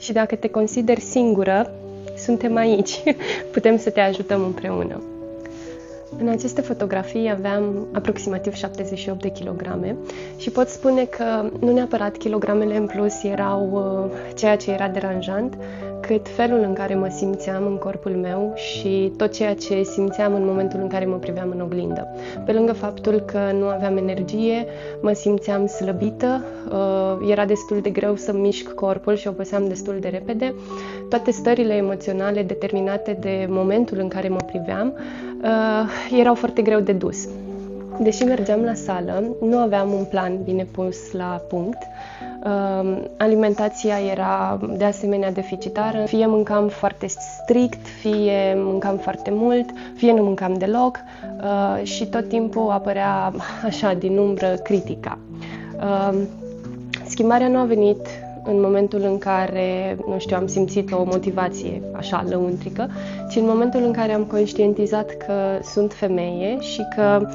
Și dacă te consideri singură, suntem aici, putem să te ajutăm împreună. În aceste fotografii aveam aproximativ 78 de kilograme și pot spune că nu neapărat kilogramele în plus erau ceea ce era deranjant, cât felul în care mă simțeam în corpul meu și tot ceea ce simțeam în momentul în care mă priveam în oglindă. Pe lângă faptul că nu aveam energie, mă simțeam slăbită, era destul de greu să mișc corpul și oboseam destul de repede. Toate stările emoționale determinate de momentul în care mă priveam erau foarte greu de dus. Deși mergeam la sală, nu aveam un plan bine pus la punct. Alimentația era de asemenea deficitară, fie mâncam foarte strict, fie mâncam foarte mult, fie nu mâncam deloc și tot timpul apărea așa din umbră critica. Schimbarea nu a venit în momentul în care, nu știu, am simțit o motivație așa lăuntrică, ci în momentul în care am conștientizat că sunt femeie și că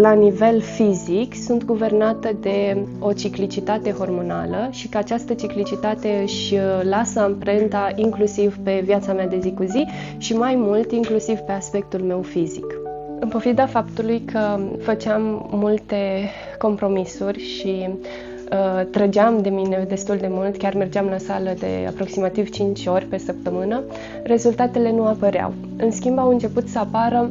la nivel fizic sunt guvernată de o ciclicitate hormonală și că această ciclicitate își lasă amprenta inclusiv pe viața mea de zi cu zi și mai mult inclusiv pe aspectul meu fizic. În pofida faptului că făceam multe compromisuri și trăgeam de mine destul de mult, chiar mergeam la sală de aproximativ 5 ori pe săptămână, rezultatele nu apăreau. În schimb, au început să apară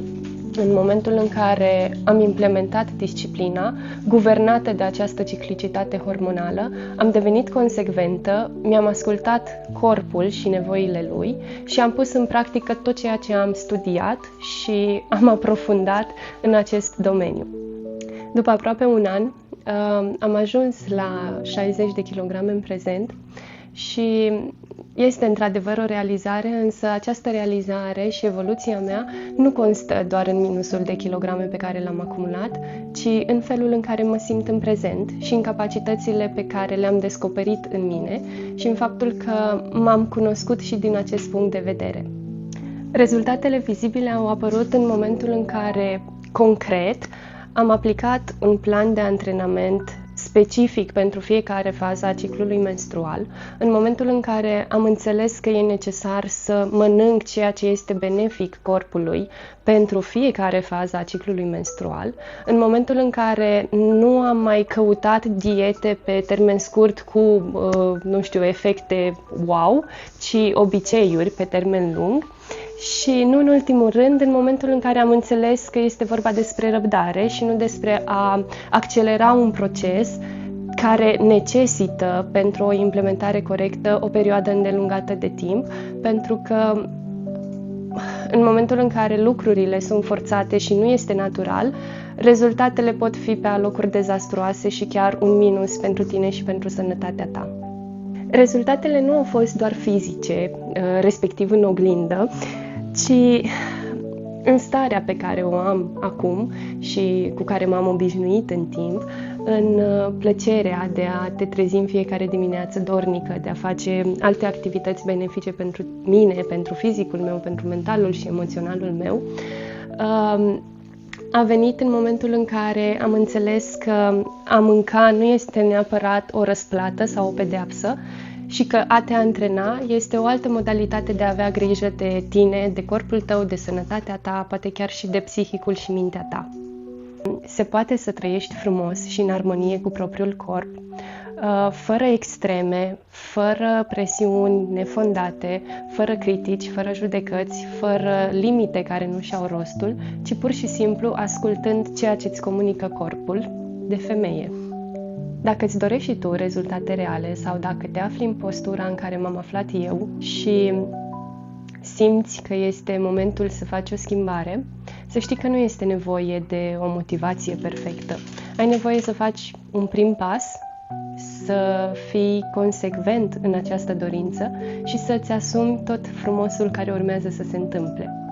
în momentul în care am implementat disciplina, guvernată de această ciclicitate hormonală, am devenit consecventă, mi-am ascultat corpul și nevoile lui și am pus în practică tot ceea ce am studiat și am aprofundat în acest domeniu. După aproape un an, am ajuns la 60 de kilograme în prezent și este într-adevăr o realizare, însă această realizare și evoluția mea nu constă doar în minusul de kilograme pe care l-am acumulat, ci în felul în care mă simt în prezent și în capacitățile pe care le-am descoperit în mine și în faptul că m-am cunoscut și din acest punct de vedere. Rezultatele vizibile au apărut în momentul în care, concret, am aplicat un plan de antrenament specific pentru fiecare fază a ciclului menstrual, în momentul în care am înțeles că e necesar să mănânc ceea ce este benefic corpului pentru fiecare fază a ciclului menstrual, în momentul în care nu am mai căutat diete pe termen scurt cu, nu știu, efecte wow, ci obiceiuri pe termen lung. Și nu în ultimul rând, în momentul în care am înțeles că este vorba despre răbdare și nu despre a accelera un proces care necesită pentru o implementare corectă o perioadă îndelungată de timp, pentru că în momentul în care lucrurile sunt forțate și nu este natural, rezultatele pot fi pe alocuri dezastruoase și chiar un minus pentru tine și pentru sănătatea ta. Rezultatele nu au fost doar fizice, respectiv în oglindă, ci în starea pe care o am acum și cu care m-am obișnuit în timp, în plăcerea de a te trezi în fiecare dimineață dornică, de a face alte activități benefice pentru mine, pentru fizicul meu, pentru mentalul și emoționalul meu, a venit în momentul în care am înțeles că a mânca nu este neapărat o răsplată sau o pedeapsă și că a te antrena este o altă modalitate de a avea grijă de tine, de corpul tău, de sănătatea ta, poate chiar și de psihicul și mintea ta. Se poate să trăiești frumos și în armonie cu propriul corp, fără extreme, fără presiuni nefondate, fără critici, fără judecăți, fără limite care nu și-au rostul, ci pur și simplu ascultând ceea ce îți comunică corpul de femeie. Dacă îți dorești și tu rezultate reale sau dacă te afli în postura în care m-am aflat eu și simți că este momentul să faci o schimbare, să știi că nu este nevoie de o motivație perfectă. Ai nevoie să faci un prim pas, să fii consecvent în această dorință și să-ți asumi tot frumosul care urmează să se întâmple.